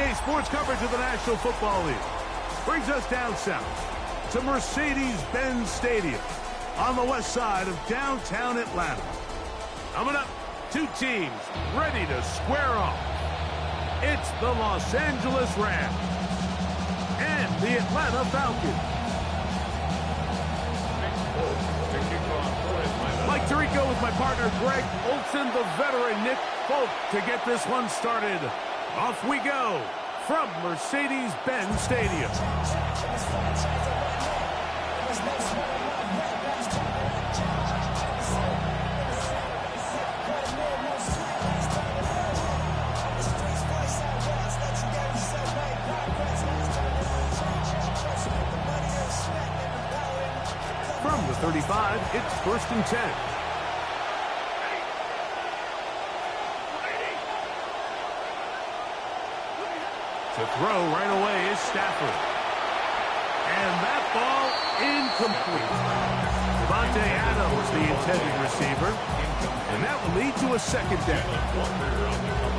NBA sports coverage of the National Football League brings us down south to Mercedes-Benz Stadium on the west side of downtown Atlanta. Coming up, two teams ready to square off. It's the Los Angeles Rams and the Atlanta Falcons. Mike Tirico with my partner Greg Olson, the veteran Nick Folk to get this one started. Off we go from Mercedes-Benz Stadium. From the 35, it's 1st and 10. To throw right away is Stafford. And that ball incomplete. Devontae Adams, the intended receiver. And that will lead to a 2nd down.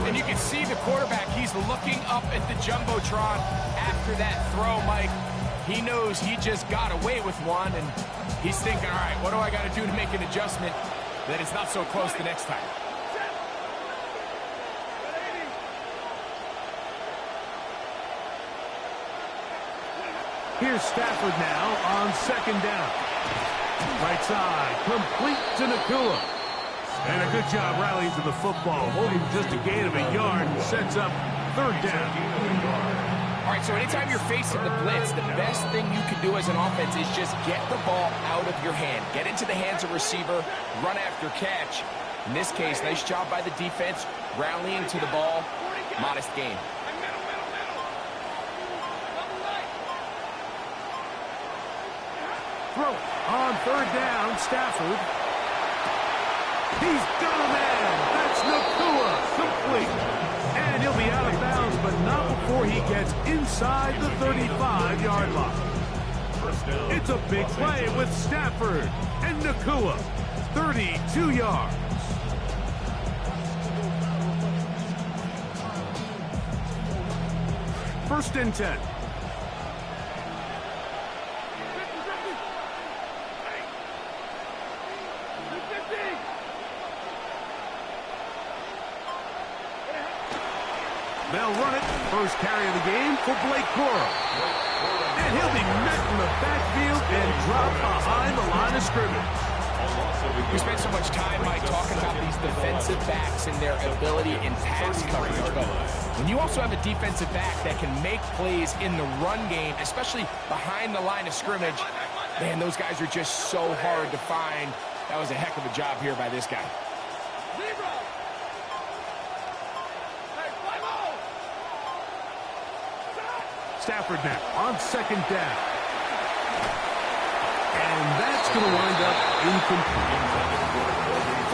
And you can see the quarterback, he's looking up at the Jumbotron after that throw, Mike. He knows he just got away with one, and he's thinking, all right, what do I got to do to make an adjustment that it's not so close the next time? Here's Stafford now on 2nd down. Right side, complete to Nakua. And a good job rallying to the football, holding just a gain of a yard, and sets up 3rd down. All right, so anytime you're facing the blitz, the best thing you can do as an offense is just get the ball out of your hand. Get into the hands of receiver, run after catch. In this case, nice job by the defense, rallying to the ball, modest gain. Throw on 3rd down, Stafford. He's got a man. That's Nakua, complete. And he'll be out of bounds, but not before he gets inside the 35-yard line. It's a big play with Stafford and Nakua, 32 yards. First and 10. They'll run it. First carry of the game for Blake Corum. And he'll be met in the backfield and dropped behind the line of scrimmage. We spent so much time, Mike, talking about these defensive backs and their ability in pass coverage. But when you also have a defensive back that can make plays in the run game, especially behind the line of scrimmage, man, those guys are just so hard to find. That was a heck of a job here by this guy. Stafford now on 2nd down. And that's going to wind up incomplete.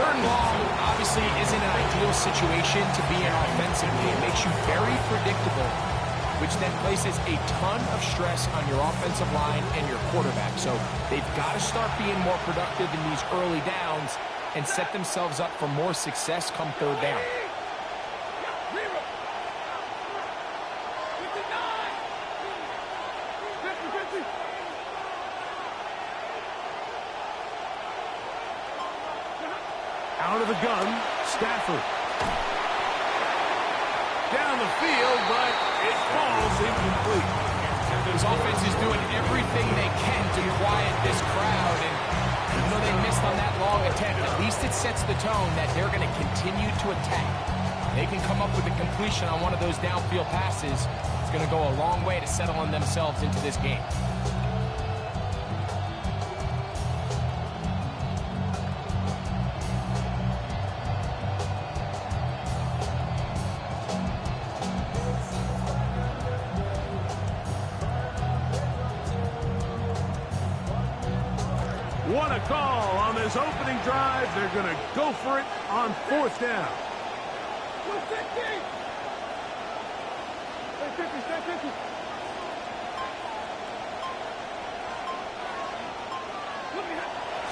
3rd and long obviously isn't an ideal situation to be in offensively. It makes you very predictable, which then places a ton of stress on your offensive line and your quarterback. So they've got to start being more productive in these early downs and set themselves up for more success come 3rd down. Out of the gun, Stafford. Down the field, but it falls incomplete. This offense is doing everything they can to quiet this crowd, and even though they missed on that long attempt, at least it sets the tone that they're going to continue to attack. They can come up with a completion on one of those downfield passes. It's going to go a long way to settling themselves into this game. What a call on this opening drive. They're going to go for it on 4th down.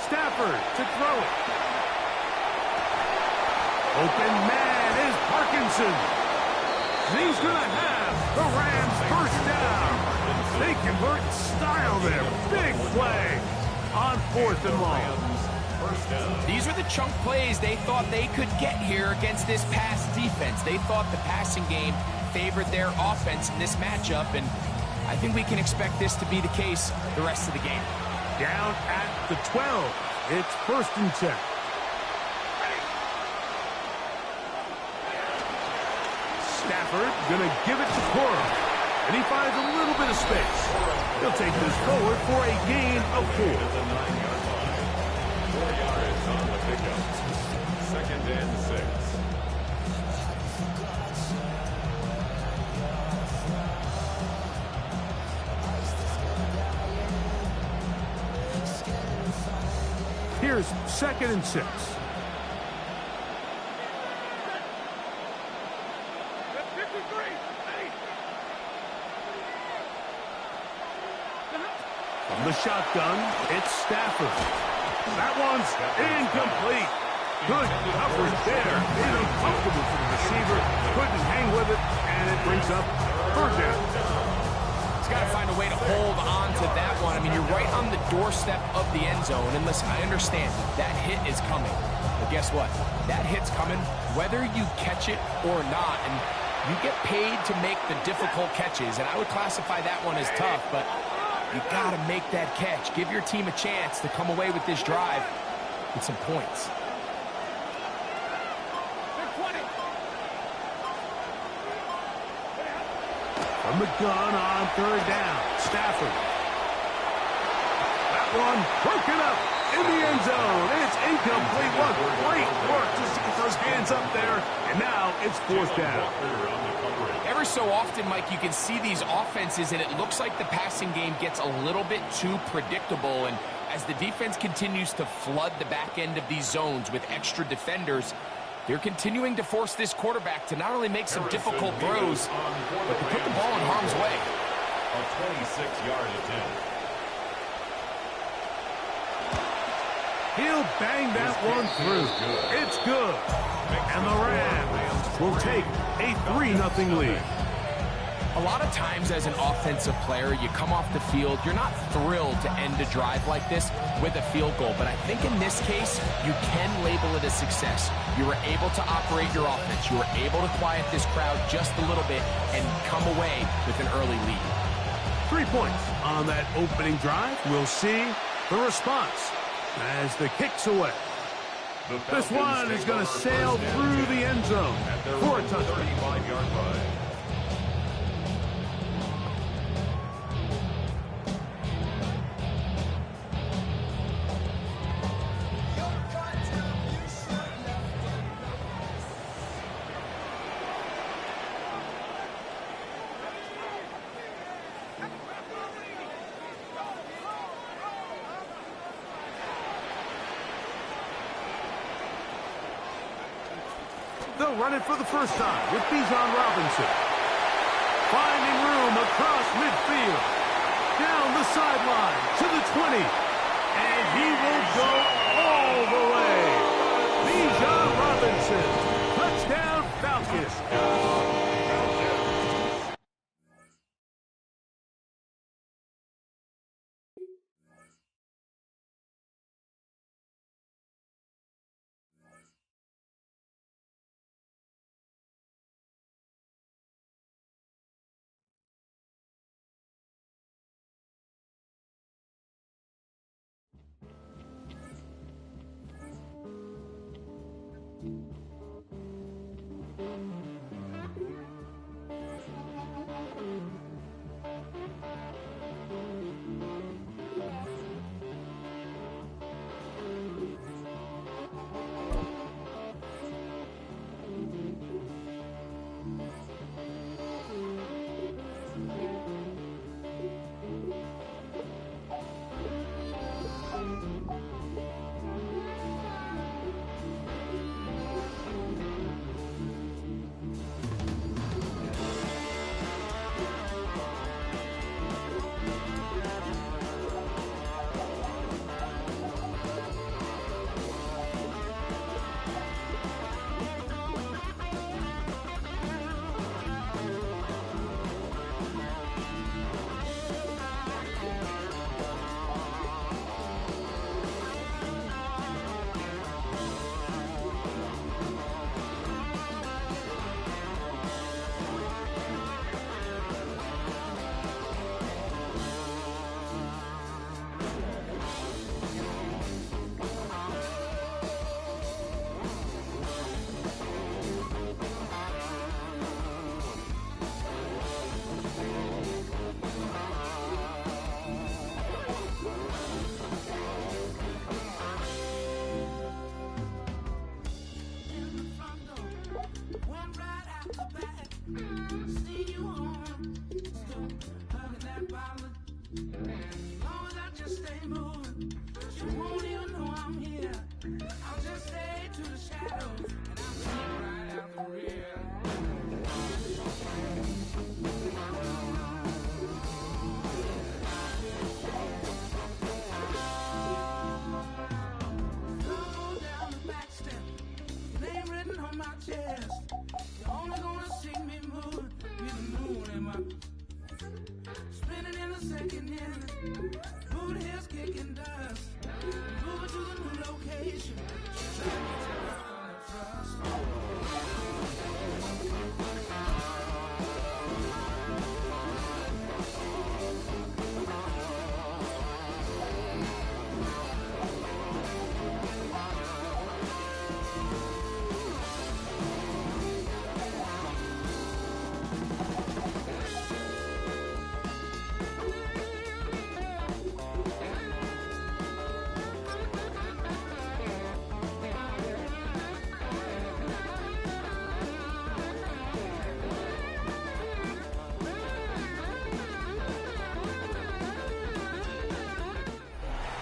Stafford to throw it. Open man is Parkinson. He's going to have The Rams first down. They convert in style there. Big play on 4th and long. These are the chunk plays they thought they could get here against this pass defense. They thought the passing game favored their offense in this matchup, and I think we can expect this to be the case the rest of the game. Down at the 12. It's 1st and 10. Stafford gonna give it to Cora, and he finds a little bit of space. He'll take this forward for a gain of 4. 4 yards on the pickup. 2nd and 6. Here's 2nd and 6. From the shotgun, it's Stafford. That one's incomplete. Good coverage there. Made it uncomfortable for the receiver. Couldn't hang with it, and it brings up 3rd down. He's got to find a way to hold on to that one. I mean, you're right on the doorstep of the end zone. And listen, I understand that hit is coming. But guess what? That hit's coming whether you catch it or not. And you get paid to make the difficult catches. And I would classify that one as tough, but you got to make that catch. Give your team a chance to come away with this drive with some points. From the gun on 3rd down, Stafford. That one broken up in the end zone. It's incomplete. What great work just to get those hands up there. And now it's 4th down. Every so often, Mike, you can see these offenses, and it looks like the passing game gets a little bit too predictable. And as the defense continues to flood the back end of these zones with extra defenders, they're continuing to force this quarterback to not only make some difficult throws, but to put the ball in harm's way. A 26-yard attempt. He'll bang that one through. It's good. And the Rams will take a 3-0 lead. A lot of times as an offensive player, you come off the field, you're not thrilled to end a drive like this with a field goal. But I think in this case, you can label it a success. You were able to operate your offense. You were able to quiet this crowd just a little bit and come away with an early lead. 3 points on that opening drive. We'll see the response as the kick's away. This one is going to sail through the end zone for a touchdown. 35-yard line. They'll run it for the first time with Bijan Robinson. Finding room across midfield. Down the sideline to the 20. And he will go all the way. Bijan Robinson. Touchdown Falcons.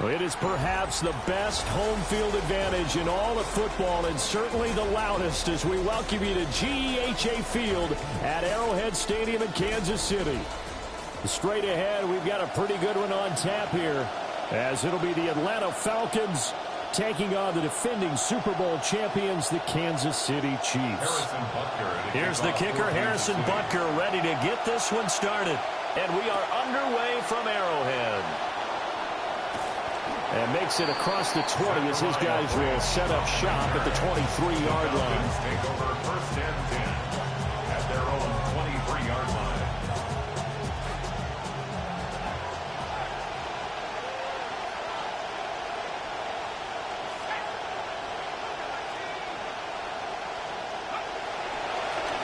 Well, it is perhaps the best home field advantage in all of football, and certainly the loudest, as we welcome you to GEHA Field at Arrowhead Stadium in Kansas City. Straight ahead, we've got a pretty good one on tap here, as it'll be the Atlanta Falcons taking on the defending Super Bowl champions, the Kansas City Chiefs. Here's the kicker, Harrison Butker, ready to get this one started. And we are underway from Arrowhead. And makes it across the 20 as his guys will set up shop at the 23-yard line. Take over first and 10 at their own 23-yard line.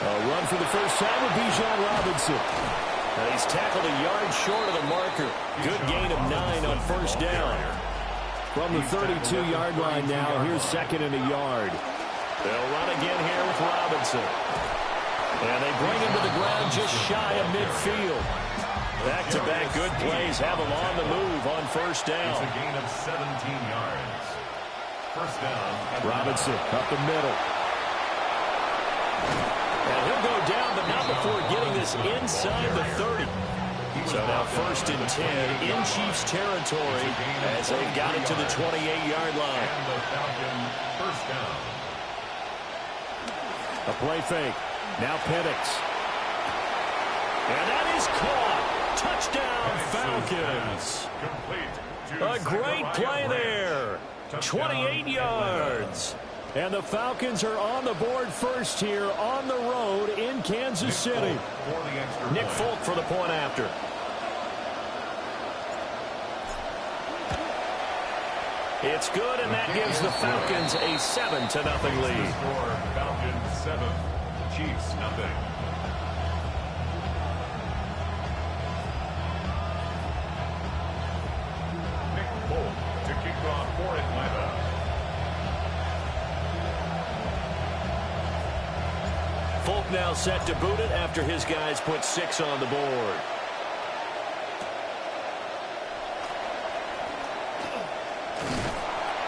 A run for the first time with Bijan Robinson. And he's tackled a yard short of the marker. Good gain of 9 on first down. From the 32-yard line now, here's second and a yard. They'll run again here with Robinson. And they bring him to the ground just shy of midfield. Back-to-back good plays have him on the move on first down. It's a gain of 17 yards. First down. Robinson up the middle. And he'll go down, but not before getting this inside the 30. So now first and 10 in Chiefs territory as they've got it to the 28-yard line. And the Falcon first down. A play fake. Now Penix. And that is caught. Touchdown, Falcons. A great play there. 28 yards. And the Falcons are on the board first here on the road in Kansas City. Nick Folk for the point after. It's good, and that gives the Falcons a 7-0 lead. Falcons 7, Chiefs nothing. Nick Folk to kick off for Atlanta. Folk now set to boot it after his guys put 6 on the board.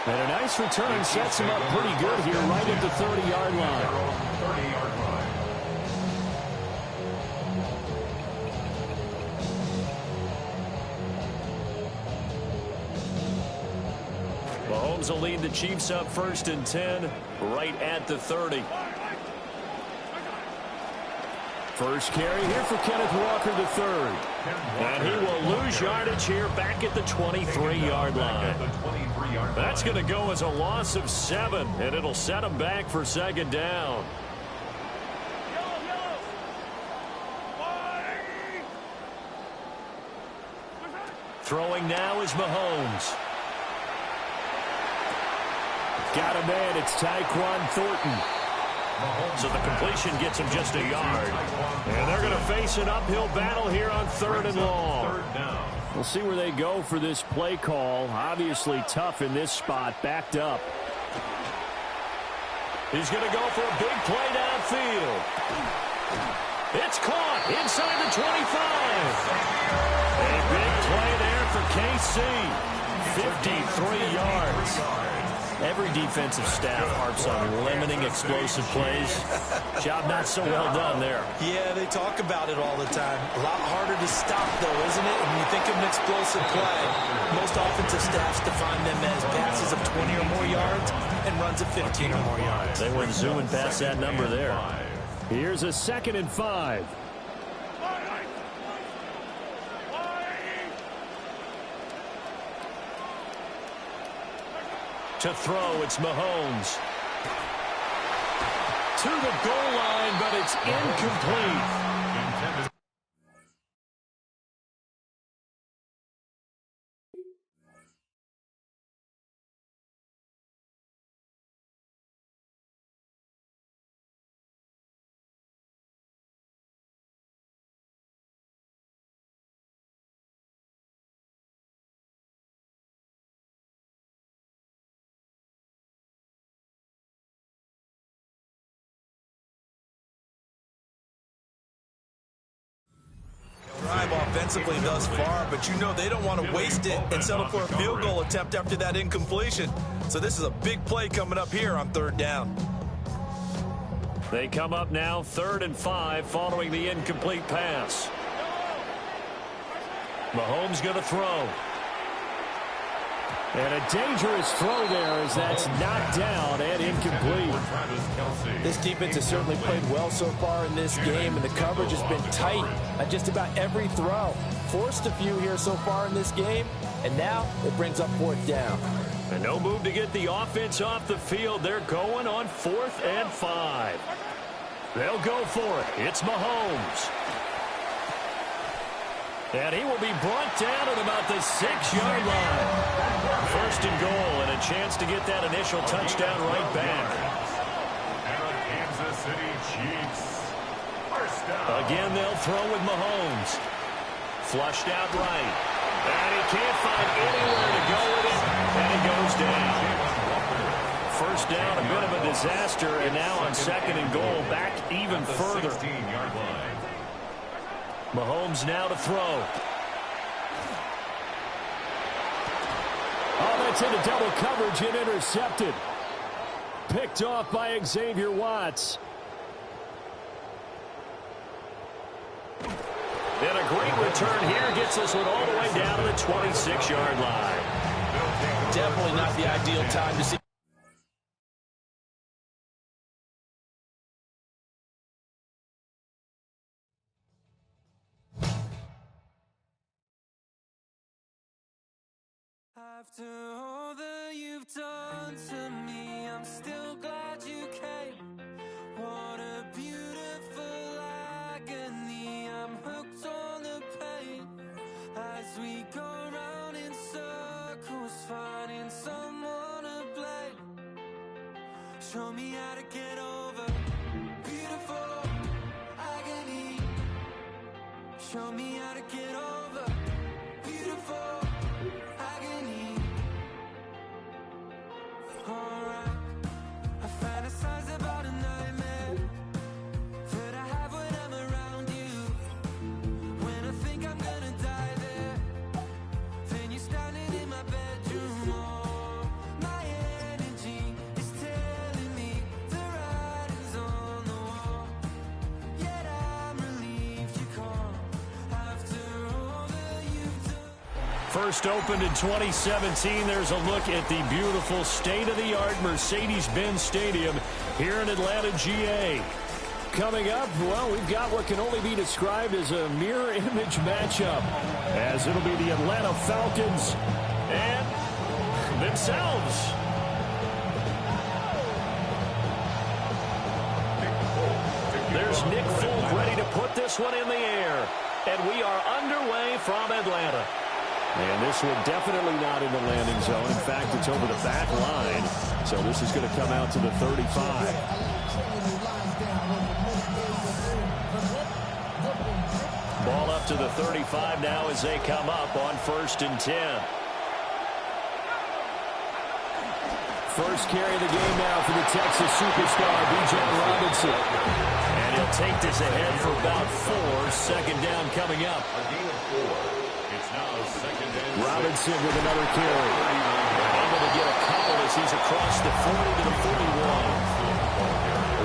And a nice return sets him up pretty good here right at the 30-yard line. 30-yard line. Mahomes will lead the Chiefs up first and 10 right at the 30. First carry here for Kenneth Walker III. And he will lose yardage here back at the 23-yard line. That's going to go as a loss of 7, and it'll set him back for second down. Throwing now is Mahomes. Got a man, it's Tyquan Thornton. So the completion gets him just a yard. And they're going to face an uphill battle here on 3rd and long. We'll see where they go for this play call. Obviously tough in this spot, backed up. He's going to go for a big play downfield. It's caught inside the 25. A big play there for KC. 53 yards. Every defensive staff harps on limiting explosive plays. Job not so well done there. Yeah, they talk about it all the time. A lot harder to stop, though, isn't it? When you think of an explosive play, most offensive staffs define them as passes of 20 or more yards and runs of 15 or more yards. They went zooming past that number there. Here's a 2nd and 5. To throw, it's Mahomes. To the goal line, but it's incomplete. Offensively thus far, but you know they don't want to waste it and settle for a field goal attempt after that incompletion. So this is a big play coming up here on 3rd down. They come up now 3rd and 5 following the incomplete pass. Mahomes going to throw. And a dangerous throw there as that's knocked down and incomplete. This defense has certainly played well so far in this game, and the coverage has been tight at just about every throw. Forced a few here so far in this game, and now it brings up 4th down. And no move to get the offense off the field. They're going on 4th and 5. They'll go for it. It's Mahomes. And he will be brought down at about the 6-yard line. 1st and goal, and a chance to get that initial touchdown right back. Kansas City Chiefs. 1st down. Again, they'll throw with Mahomes. Flushed out right. And he can't find anywhere to go with it, and he goes down. 1st down, a bit of a disaster, and now on 2nd and goal, back even further. 16-yard line. Mahomes now to throw. Oh, that's into double coverage and intercepted. Picked off by Xavier Watts. And a great return here gets us one all the way down to the 26-yard line. Definitely not the ideal time to see. After all that you've done to me, I'm still glad you came. What a beautiful agony, I'm hooked on the pain. As we go round in circles, finding someone to blame. Show me how to get over beautiful agony. Show me how to get over beautiful agony. Alright, I fantasize about a nightmare that I have when I'm around you. When I think I'm gonna die there, then you're standing in my bedroom. Oh, my energy is telling me the writing's on the wall. Yet I'm relieved you come after all that you've done. First opened in 2017. There's a look at the beautiful state-of-the-art Mercedes-Benz Stadium here in Atlanta, GA. Coming up, well, we've got what can only be described as a mirror image matchup, as it'll be the Atlanta Falcons and themselves. There's Nick Folk ready to put this one in the air, and we are underway from Atlanta. And this one definitely not in the landing zone. In fact, it's over the back line. So this is going to come out to the 35. Ball up to the 35 now as they come up on 1st and 10. first carry of the game now for the Texas superstar, Bijan Robinson. And he'll take this ahead for about 4. Second down coming up. A gain of 4. It's now second and Robinson with another carry. Able to get a couple as he's across the 40 to the 41.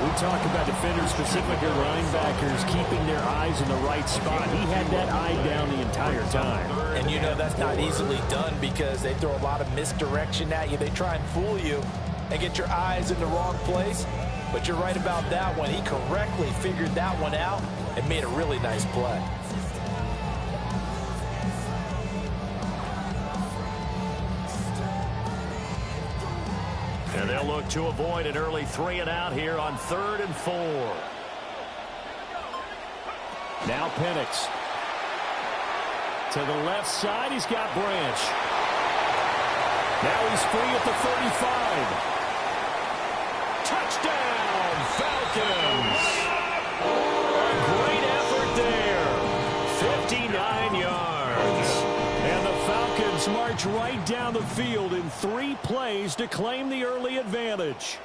We talk about defenders, specifically linebackers, keeping their eyes in the right spot. He had that eye down the entire time. And you know that's not easily done because they throw a lot of misdirection at you. They try and fool you and get your eyes in the wrong place. But you're right about that one. He correctly figured that one out and made a really nice play. And they'll look to avoid an early 3 and out here on 3rd and 4. Now Penix. To the left side, he's got Branch. Now he's free at the 35. Touchdown, Falcons! Great effort there. 59 yards. And the Falcons march right down the field in 3 plays to claim the early advantage.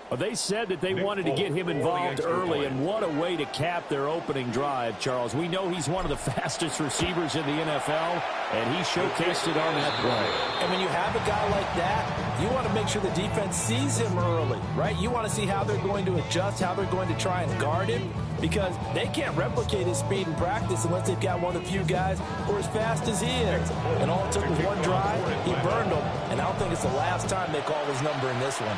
Well, they said that they wanted to get him involved early, and what a way to cap their opening drive, Charles. We know he's one of the fastest receivers in the NFL, and he showcased it on that play. And when you have a guy like that, you want to make sure the defense sees him early, right? You want to see how they're going to adjust, how they're going to try and guard him, because they can't replicate his speed in practice unless they've got one of the few guys who are as fast as he is. And all it took was one drive, he burned them, and I don't think it's the last time they call his number in this one.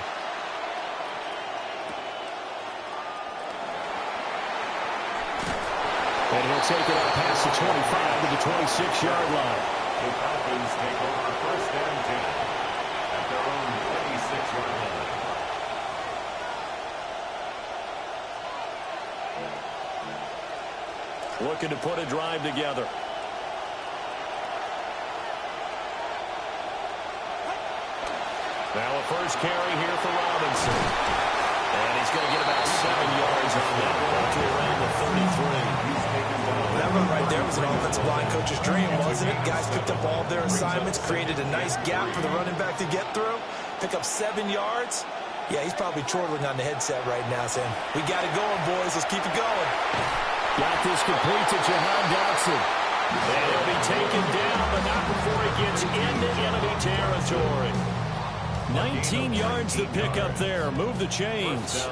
And he'll take it up past the 25 to the 26-yard line. The Falcons take over 1st and 10 at their own 26-yard line. Looking to put a drive together. Now a first carry here for Robinson. And he's going to get about 7 yards on that one to around the 33. That run right there was an offensive line coach's dream, wasn't it? Guys picked up all of their assignments, created a nice gap for the running back to get through, pick up 7 yards. Yeah, he's probably chortling on the headset right now saying, we got it going, boys. Let's keep it going. Got this complete to Jahan Dotson. And he'll be taken down, but not before he gets into enemy territory. 19 yards to pick up there. Move the chains.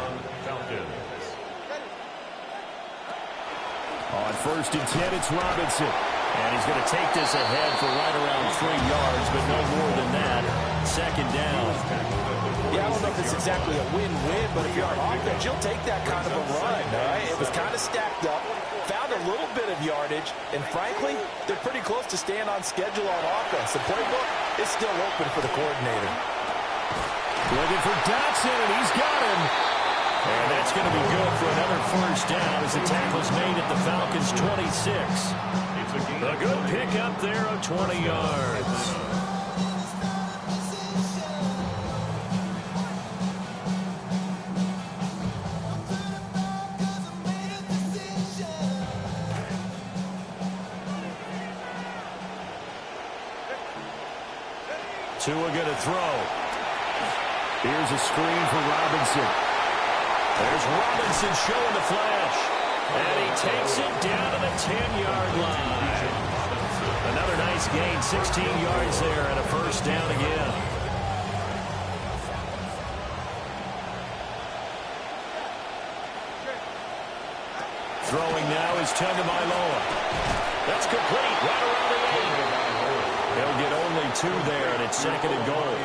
On 1st and 10, it's Robinson. And he's going to take this ahead for right around 3 yards, but no more than that. 2nd down. Yeah, I don't know if it's exactly a win-win, but if you're on offense, you'll take that kind of a run, all right? It was kind of stacked up, found a little bit of yardage, and frankly, they're pretty close to staying on schedule on offense. The playbook is still open for the coordinator. Looking for Dotson, and he's got him. And that's going to be good for another 1st down as the tackle's made at the Falcons' 26. A good pickup there of 20 yards. Tua going to throw. Here's a screen for Robinson. There's Robinson showing the flash. And he takes it down to the 10-yard line. Another nice gain, 16 yards there, and a 1st down again. Throwing now is Tagovailoa. That's complete, right around the 8. They'll get only 2 there, and it's 2nd and goal.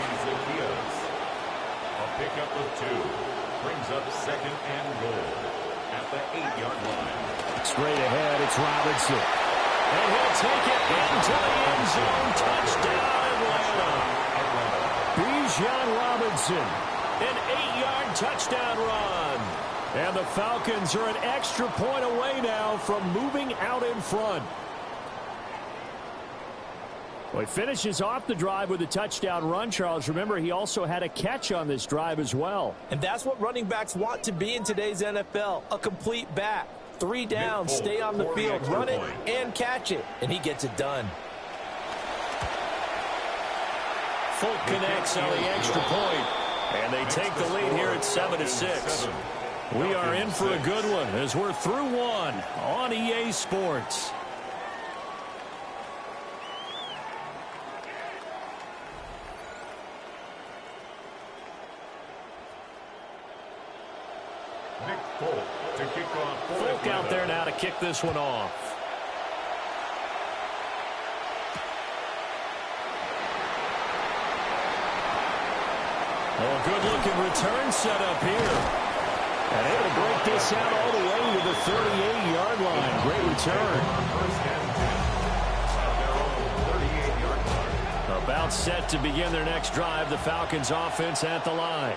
A pickup of 2. Brings up 2nd and goal at the 8-yard line. Straight ahead, it's Robinson. And he'll take it into the end zone. Touchdown, Atlanta. Bijan Robinson, an 8-yard touchdown run. And the Falcons are an extra point away now from moving out in front. Well, he finishes off the drive with a touchdown run, Charles. Remember, he also had a catch on this drive as well. And that's what running backs want to be in today's NFL, a complete back. 3 downs, stay on the field, run it, and catch it. And he gets it done. Folk connects on the extra point, and they take the lead here at 7-6. We are in for a good one as we're through one on EA Sports. Nick Folk to kick off. Folk out there now to kick this one off. Oh, good-looking return set up here. And able to break this out all the way to the 38-yard line. Great return. About set to begin their next drive. The Falcons offense at the line.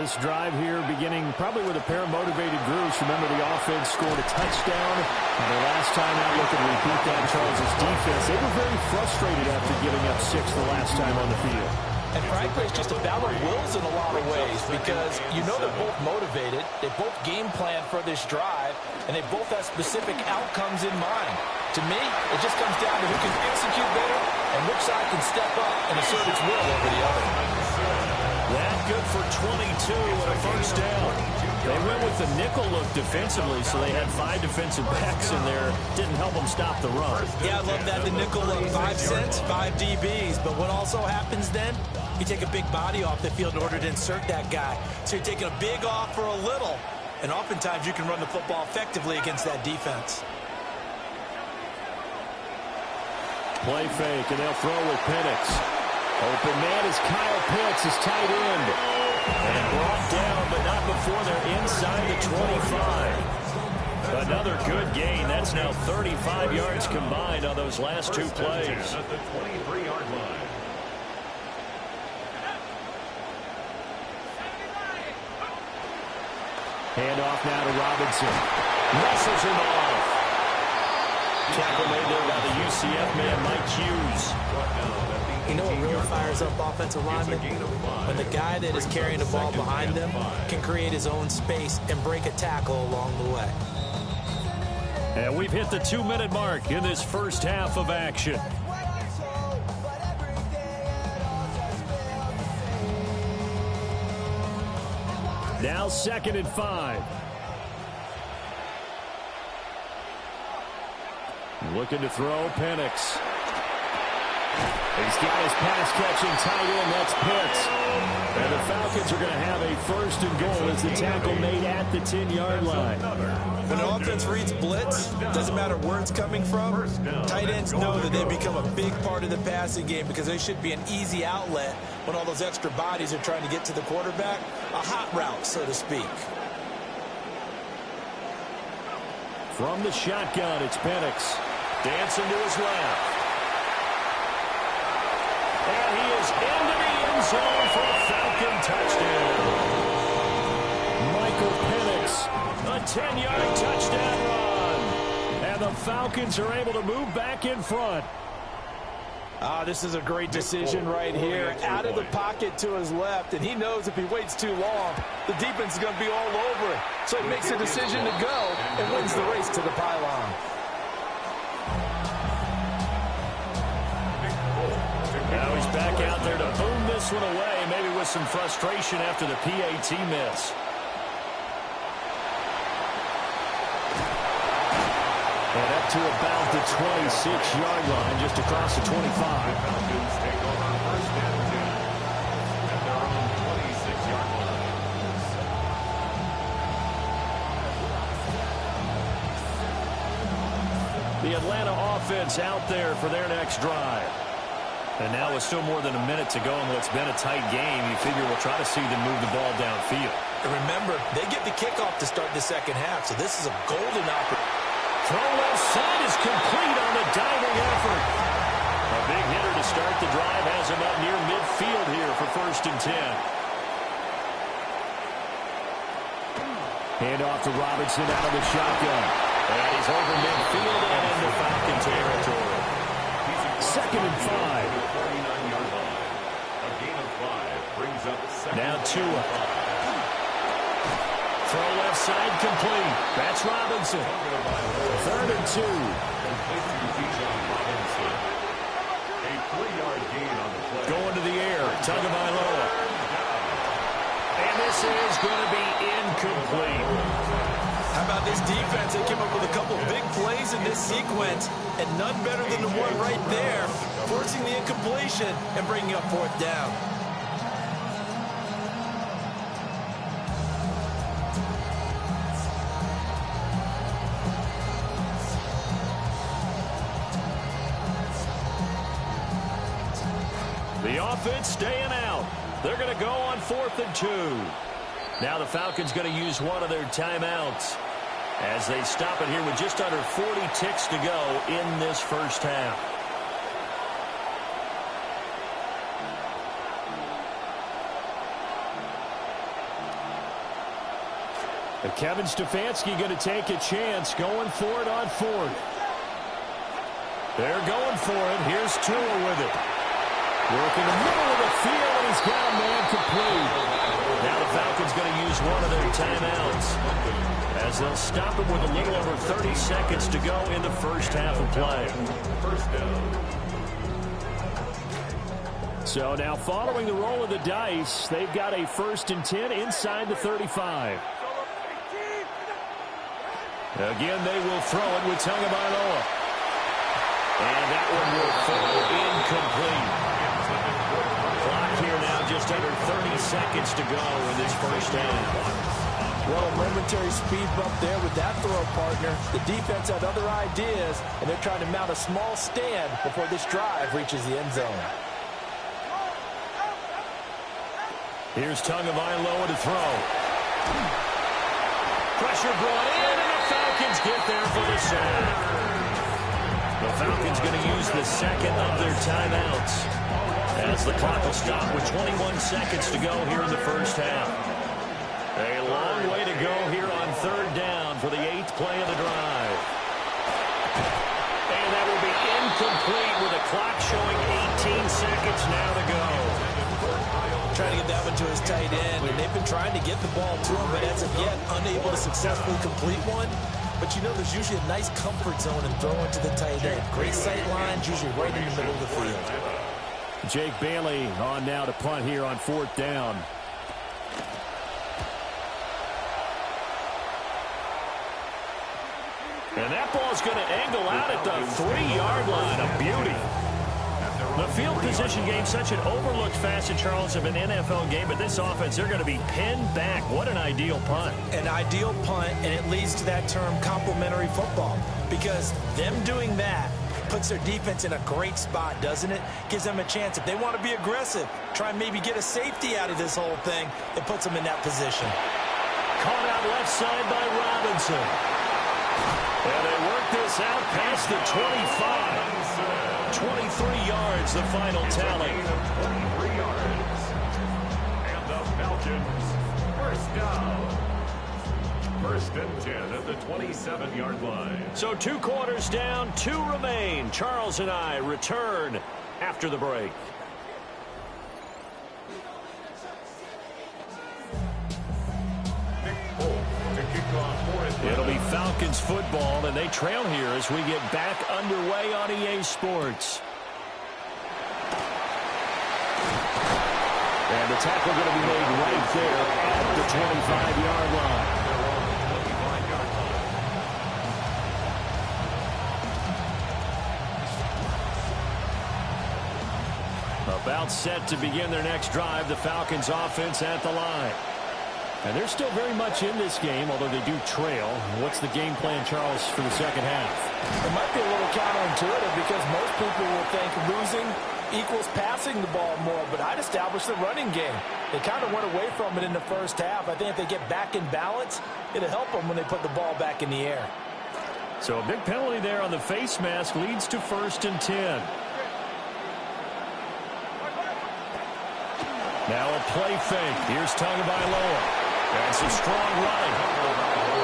This drive here beginning probably with a pair of motivated groups. Remember, the offense scored a touchdown. And the last time out, looking to repeat that, Charles' defense. They were very frustrated after giving up 6 the last time on the field. And frankly, it's just a battle of wills in a lot of ways because you know they're both motivated. They both game plan for this drive, and they both have specific outcomes in mind. To me, it just comes down to who can execute better and which side can step up and assert its will over the other. That good for 22 and a first down. They went with the nickel look defensively, so they had 5 defensive backs in there. Didn't help them stop the run. Yeah, I love that. The nickel look, 5 cents, 5 DBs. But what also happens then? You take a big body off the field in order to insert that guy. So you're taking a big off for a little. And oftentimes you can run the football effectively against that defense. Play fake, and they'll throw with Penix. Open man is Kyle Pitts, his tight end. And brought down, but not before they're inside the 25. Another good gain. That's now 35 yards combined on those last 2 plays. At the 23-yard line. Hand off now to Robinson. Muscles him off. Tackle made there by the UCF man, Mike Hughes. You know what really fires up offensive linemen? When the guy that is carrying the ball behind them can create his own space and break a tackle along the way. And we've hit the 2-minute mark in this first half of action. Now 2nd and 5. Looking to throw, Penix. He's got his pass-catching tight end, that's Pitts. And the Falcons are going to have a 1st and goal as the tackle made at the 10-yard line. When an offense reads blitz, doesn't matter where it's coming from, tight ends know that they become a big part of the passing game because they should be an easy outlet when all those extra bodies are trying to get to the quarterback. A hot route, so to speak. From the shotgun, it's Penix. Dancing to his left. And he is into the end zone for a Falcon touchdown. Michael Penix, a 10-yard touchdown run. And the Falcons are able to move back in front. This is a great decision right here. Out of the pocket to his left, and he knows if he waits too long, the defense is going to be all over it. So he makes a decision to go and wins the race to the pylon. Now he's back out there to boom this one away, maybe with some frustration after the PAT miss. And up to about the 26-yard line, just across the 25. Falcons take over 1st and 10 at their own 26-yard line. The Atlanta offense out there for their next drive. And now with still more than a minute to go in what's been a tight game, you figure we'll try to see them move the ball downfield. And remember, they get the kickoff to start the second half, so this is a golden opportunity. Throw left side is complete on the diving effort. A big hitter to start the drive has him up near midfield here for 1st and 10. Hand off to Robinson out of the shotgun. And he's over midfield and into Falcon territory. 2nd and 5. 49-yard line. A gain of 5 brings up 2nd. Now Tua. Throw left side complete. That's Robinson. 3rd and 2. Complete to Bijan Robinson. A 3-yard gain on the play. Going to the air, Tagovailoa. And this is going to be incomplete. How about this defense? They came up with a couple big plays in this sequence, and none better than the one right there, forcing the incompletion and bringing up 4th down. The offense staying out. They're going to go on 4th and 2. Now the Falcons going to use one of their timeouts as they stop it here with just under 40 ticks to go in this first half. But Kevin Stefanski going to take a chance going for it on 4th. They're going for it. Here's Tua with it. Working the middle of the field, and he's got a man complete. Now the Falcons going to use one of their timeouts as they'll stop him with a little over 30 seconds to go in the first half of play. First down. So now following the roll of the dice, they've got a 1st and 10 inside the 35. Again, they will throw it with Tagovailoa. And that one will fall incomplete. Clock here now just under 30 seconds to go in this first half. Well, a momentary speed bump there with that throw, partner. The defense had other ideas, and they're trying to mount a small stand before this drive reaches the end zone. Here's Tagovailoa to throw. Pressure brought in, and the Falcons get there for the sack. The Falcons going to use the second of their timeouts as the clock will stop with 21 seconds to go here in the first half. A long way to go here on 3rd down for the 8th play of the drive. And that will be incomplete with the clock showing 18 seconds now to go. Trying to get that one to his tight end, and they've been trying to get the ball to him, but as of yet, unable to successfully complete one. But you know there's usually a nice comfort zone in throwing to the tight end. Great sight lines, usually right in the middle of the field. Jake Bailey on now to punt here on 4th down. And that ball's going to angle out at the 3-yard line. A beauty. The field position game, such an overlooked facet, Charles, of an NFL game, but this offense, they're going to be pinned back. What an ideal punt. An ideal punt, and it leads to that term complementary football, because them doing that puts their defense in a great spot, doesn't it? Gives them a chance. If they want to be aggressive, try and maybe get a safety out of this whole thing, it puts them in that position. Caught out left side by Robinson. And they work this out past the 25. 23 yards, the final tally. 23 yards. And the Falcons, first down. 1st and 10 at the 27-yard line. So 2 quarters down, 2 remain. Charles and I return after the break. It'll be Falcons football, and they trail here as we get back underway on EA Sports. And the tackle going to be made right there at the 25-yard line. About set to begin their next drive, the Falcons offense at the line. And they're still very much in this game, although they do trail. What's the game plan, Charles, for the second half? It might be a little counterintuitive because most people will think losing equals passing the ball more, but I'd establish the running game. They kind of went away from it in the first half. I think if they get back in balance, it'll help them when they put the ball back in the air. So a big penalty there on the face mask leads to 1st and 10. Now a play fake. Here's Tagovailoa. That's a strong run.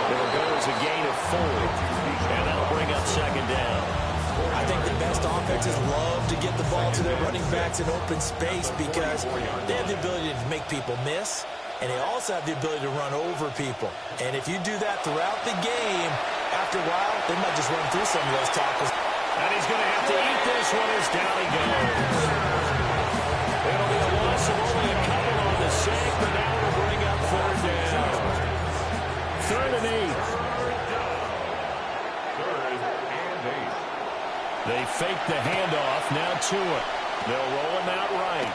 There goes a gain of 4. And that'll bring up 2nd down. I think the best offenses love to get the ball to their running backs in open space because they have the ability to make people miss, and they also have the ability to run over people. And if you do that throughout the game, after a while, they might just run through some of those tackles. And he's going to have to eat this one as down he goes. It'll be a loss of only a couple on the save, but now it'll bring up third down. 3rd and 8. They fake the handoff, now to it. They'll roll him out right.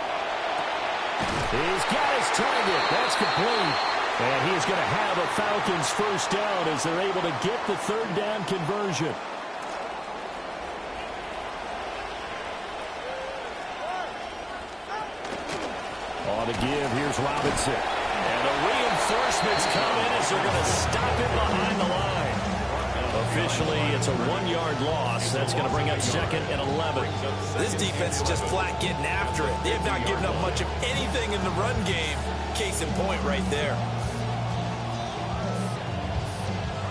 He's got his target. That's complete. And he's going to have a Falcons first down as they're able to get the 3rd down conversion. On the give, here's Robinson. And the reinforcements come in as they're going to stop him behind the line. Officially, it's a 1-yard loss. That's going to bring up 2nd and 11. This defense is just flat getting after it. They have not given up much of anything in the run game. Case in point right there.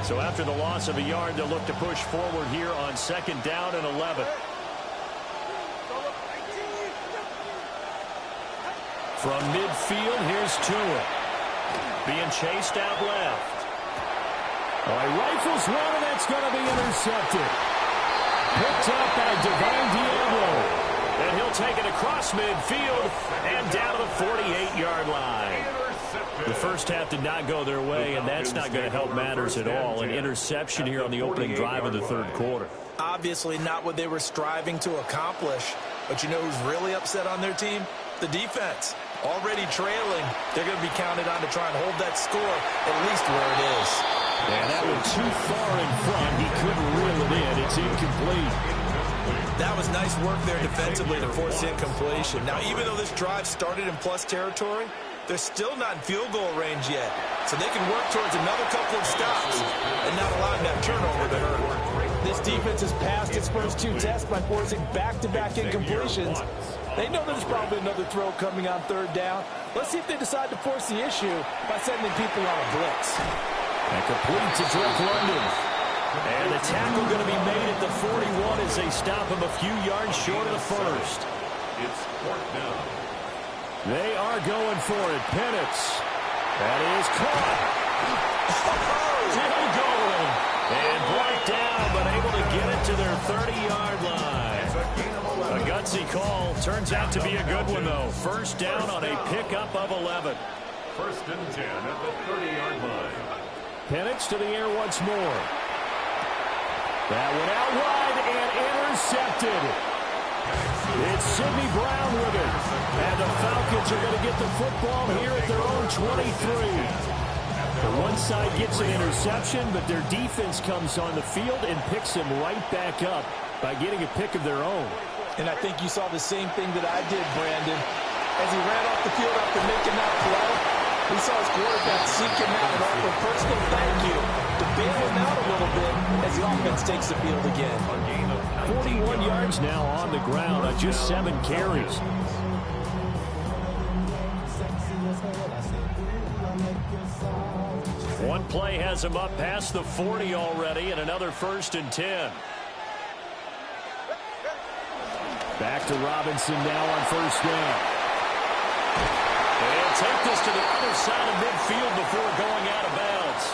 So after the loss of a yard, they'll look to push forward here on 2nd down and 11. From midfield, here's Tua. Being chased out left. All right, rifles one, and that's going to be intercepted. Picked up by Divine Diablo. And he'll take it across midfield and down to the 48-yard line. The first half did not go their way, and that's not going to help matters at all. An interception here on the opening drive of the 3rd quarter. Obviously not what they were striving to accomplish. But you know who's really upset on their team? The defense. Already trailing. They're going to be counted on to try and hold that score at least where it is. And that one too far in front. He couldn't reel it in. It's incomplete. That was nice work there defensively to force incompletion. Now, even though this drive started in plus territory, they're still not in field goal range yet. So they can work towards another couple of stops and not allowing that turnover to hurt. This defense has passed its first 2 tests by forcing back-to-back incompletions. They know there's probably another throw coming on 3rd down. Let's see if they decide to force the issue by sending people on a blitz. And complete to Drake London. And the tackle going to be made at the 41 as they stop him a few yards short of the first. It's 4th down. They are going for it. Penix. That is caught. Still going. And brought down, but able to get it to their 30-yard line. A gutsy call. Turns out to be a good one, though. First down on a pickup of 11. 1st and 10 at the 30-yard line. Penix to the air once more. That one out wide and intercepted. It's Sidney Brown with it. And the Falcons are going to get the football here at their own 23. The one side gets an interception, but their defense comes on the field and picks him right back up by getting a pick of their own. And I think you saw the same thing that I did, Brandon. As he ran off the field after making that play, we saw his quarterback seek him out and offer a personal thank you to bail him out a little bit as the offense takes the field again. 41 yards now on the ground on just 7 carries. One play has him up past the 40 already, and another 1st and 10. Back to Robinson now on 1st down. They'll take this to the other side of midfield before going out of bounds.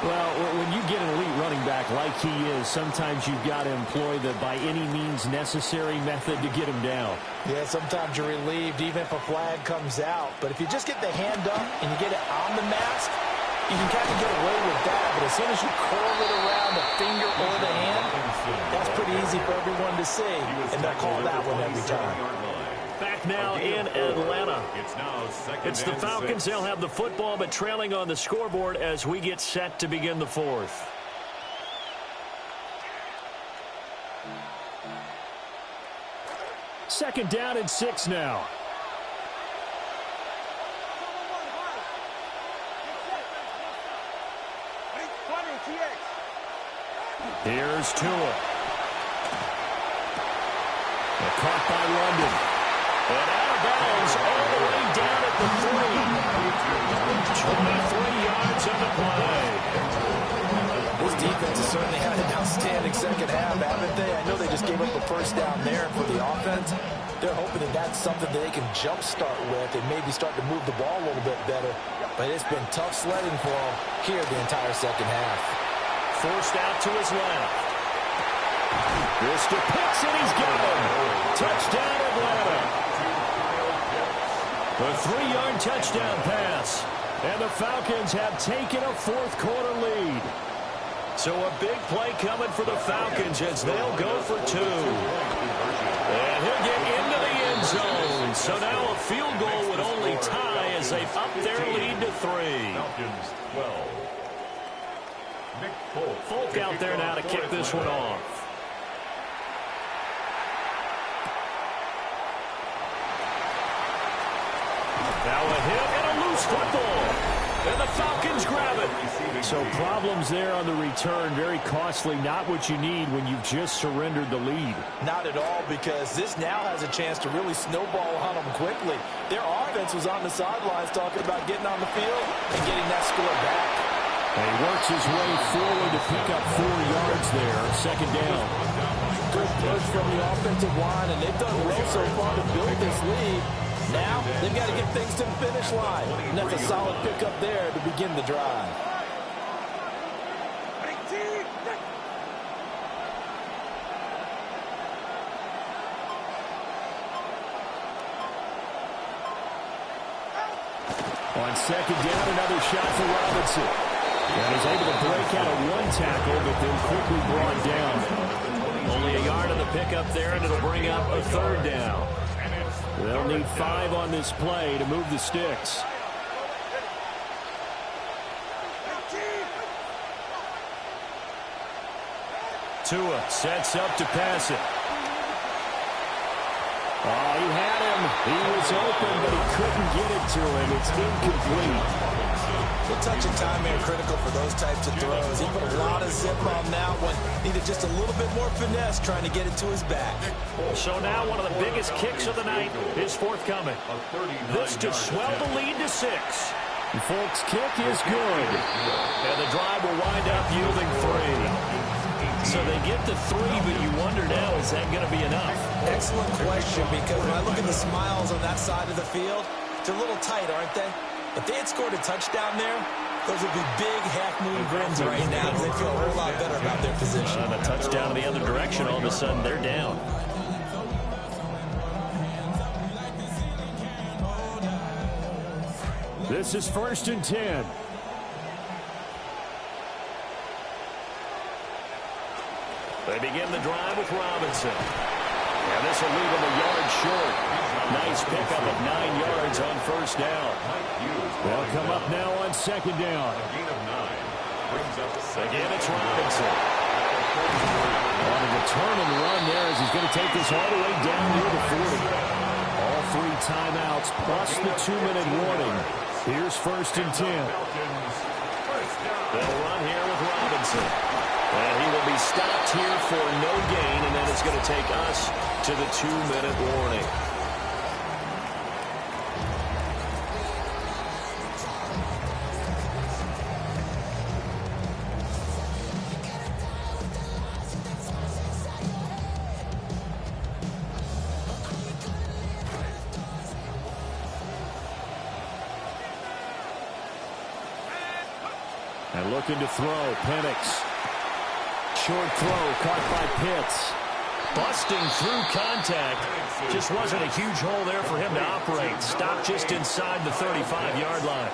Well, when you get an elite running back like he is, sometimes you've got to employ the by any means necessary method to get him down. Yeah, sometimes you're relieved even if a flag comes out. But if you just get the hand up and you get it on the mask, you can kind of get away with that. But as soon as you curl it around the finger or the hand, that's pretty easy for everyone to see. And they'll call that one every time. Back now in Atlanta. It's the Falcons. They'll have the football, but trailing on the scoreboard as we get set to begin the 4th. Second down and 6 now. Here's Tua. Caught by London. And out of bounds all the way down at the 3. 23 yards on the play. This defense has certainly had an outstanding second half, haven't they? I know they just gave up a first down there for the offense. They're hoping that that's something that they can jumpstart with and maybe start to move the ball a little bit better. But it's been tough sledding for them here the entire second half. Forced out to his left. This to Pitts, and he's got him. Touchdown, Atlanta. A 3-yard touchdown pass. And the Falcons have taken a fourth-quarter lead. So a big play coming for the Falcons as they'll go for 2. And he'll get into the end zone. So now a field goal would only tie as they've upped their lead to 3. Falcons 12. Nick Folk out there now to kick this one off. Now a hit and a loose football. And the Falcons grab it. So problems there on the return. Very costly. Not what you need when you've just surrendered the lead. Not at all, because this now has a chance to really snowball on them quickly. Their offense was on the sidelines talking about getting on the field and getting that score back. And he works his way forward to pick up 4 yards there. Second down. Good push from the offensive line, and they've done well so far to build this lead. Now they've got to get things to the finish line. And that's a solid pickup there to begin the drive. On second down, another shot for Robinson. And is able to break out of 1 tackle, but then quickly brought down. Only a yard on the pickup there, and it'll bring up a 3rd down. They'll need 5 on this play to move the sticks. Tua sets up to pass it. Oh, he had him. He was open, but he couldn't get it to him. It's incomplete. The touch and time are critical for those types of throws. He put a lot of zip on that one. Needed just a little bit more finesse trying to get it to his back. So now one of the biggest kicks of the night is forthcoming. This to swell the lead to 6. And Folk's kick is good. And the drive will wind up yielding 3. So they get to 3, but you wonder now, is that going to be enough? Excellent question, because when I look at the smiles on that side of the field, they're a little tight, aren't they? If they had scored a touchdown there, those would be big half-moon grins right now because they feel a whole lot better about their position. And a touchdown in the other direction, all of a sudden they're down. This is 1st and 10. They begin the drive with Robinson. And this will leave him a yard short. Nice pickup of 9 yards on 1st down. They'll come up now on 2nd down. Again, it's Robinson. On a return and run there as he's going to take this all the way down near the 40. All 3 timeouts plus the 2-minute warning. Here's 1st and 10. They'll run here with Robinson. And he will be stopped here for no gain, and then it's going to take us to the 2-minute warning. And looking to throw, Penix. Short throw caught by Pitts. Busting through contact. Just wasn't a huge hole there for him to operate. Stopped just inside the 35-yard line.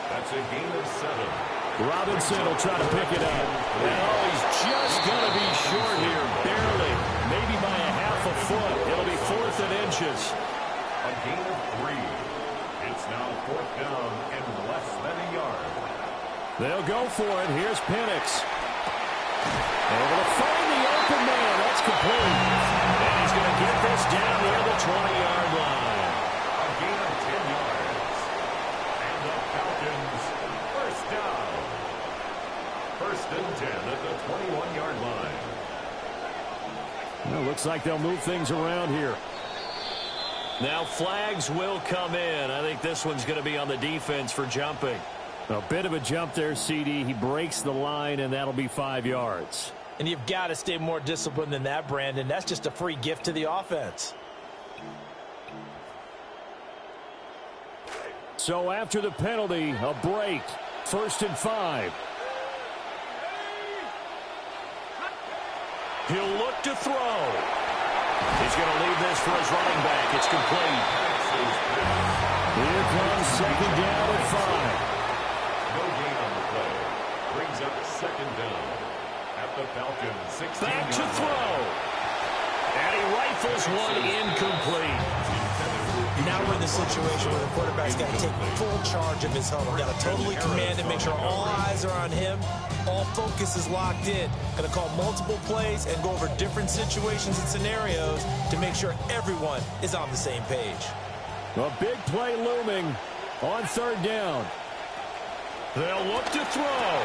That's a gain of 7. Robinson will try to pick it up. Oh, he's just going to be short here. Barely. Maybe by a half a foot. It'll be 4th and inches. A gain of 3. It's now 4th down and less than a yard. They'll go for it. Here's Penix. Able to find the open man. That's complete. And he's going to get this down near the 20-yard line. A gain of 10 yards. And the Falcons, 1st down. 1st and 10 at the 21-yard line. Well, looks like they'll move things around here. Now flags will come in. I think this one's going to be on the defense for jumping. A bit of a jump there, CD. He breaks the line, and that'll be 5 yards. And you've got to stay more disciplined than that, Brandon. That's just a free gift to the offense. So after the penalty, a break. 1st and 5. He'll look to throw. He's going to leave this for his running back. It's complete. Here comes second down at 5. No gain on the play. Brings up second down at the Falcons 16. Back to throw. And he rifles one incomplete. Now we're in the situation where the quarterback's got to take full charge of his huddle. Got to totally command and make sure all eyes are on him. All focus is locked in. Going to call multiple plays and go over different situations and scenarios to make sure everyone is on the same page. A big play looming on third down. They'll look to throw.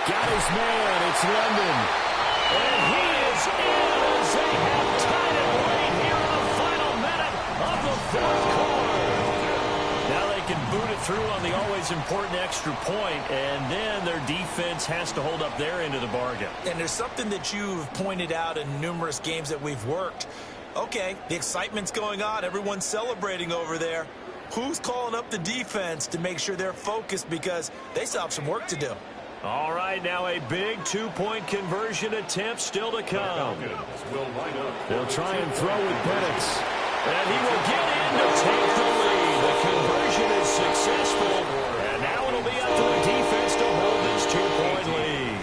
Got his man. It's London. And he is in as they have tied it right here in the final minute of the fourth quarter. Now they can boot it through on the always important extra point, and then their defense has to hold up their end of the bargain. And there's something that you've pointed out in numerous games that we've worked. Okay, the excitement's going on. Everyone's celebrating over there. Who's calling up the defense to make sure they're focused because they still have some work to do? All right, now a big two-point conversion attempt still to come. They'll try and throw with Bennett. And he will get in to take the lead. The conversion is successful. And now it'll be up to the defense to hold this two-point lead.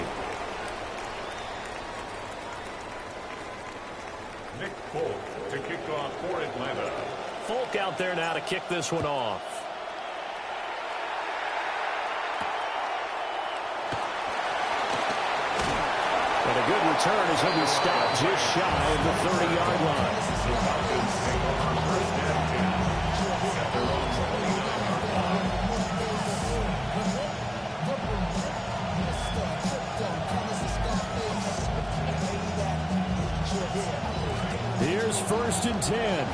Nick Folk to kick off for Atlanta. Folk out there now to kick this one off. And a good return as he'll be stopped just shy of the 30-yard line. Here's 1st and 10.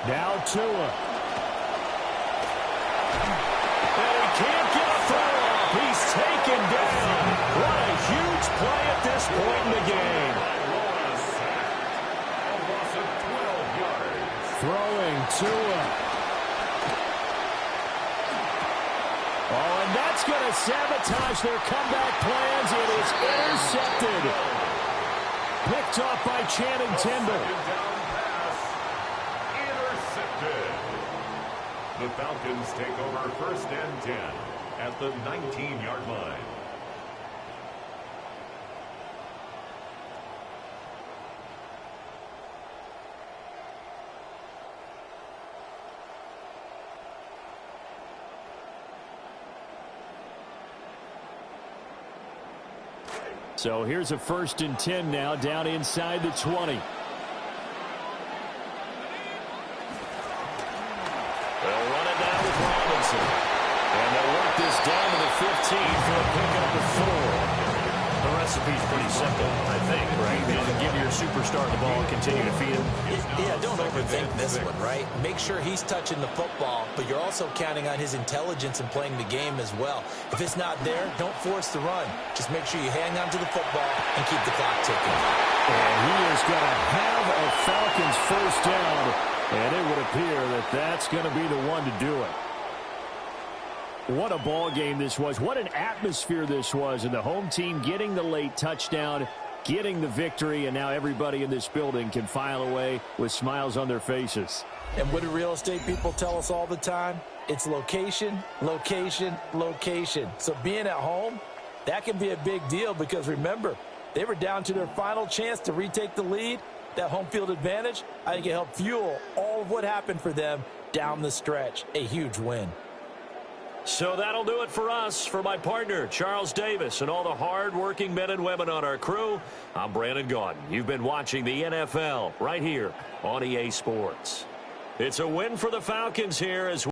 Now Tua. And he can't get a throw off. He's taken down. What a huge play at this point in the game. Throwing Tua. Oh, and that's going to sabotage their comeback plans. It is intercepted. Picked off by Channing Tindall. The Falcons take over 1st and 10 at the 19-yard line. So here's a 1st and 10 now down inside the 20. And they'll work this down to the 15 for a pickup of 4. The recipe's pretty simple, I think, right? Give your superstar the ball and continue to feed him. Yeah, don't overthink this one, right? Make sure he's touching the football, but you're also counting on his intelligence in playing the game as well. If it's not there, don't force the run. Just make sure you hang on to the football and keep the clock ticking. And he is going to have a Falcons 1st down, and it would appear that that's going to be the one to do it. What a ball game this was. What an atmosphere this was. And the home team getting the late touchdown, getting the victory, and now everybody in this building can file away with smiles on their faces. And what do real estate people tell us all the time? It's location, location, location. So being at home, that can be a big deal because, remember, they were down to their final chance to retake the lead. That home field advantage, I think it helped fuel all of what happened for them down the stretch. A huge win. So that'll do it for us. For my partner, Charles Davis, and all the hard-working men and women on our crew, I'm Brandon Gaudin. You've been watching the NFL right here on EA Sports. It's a win for the Falcons here as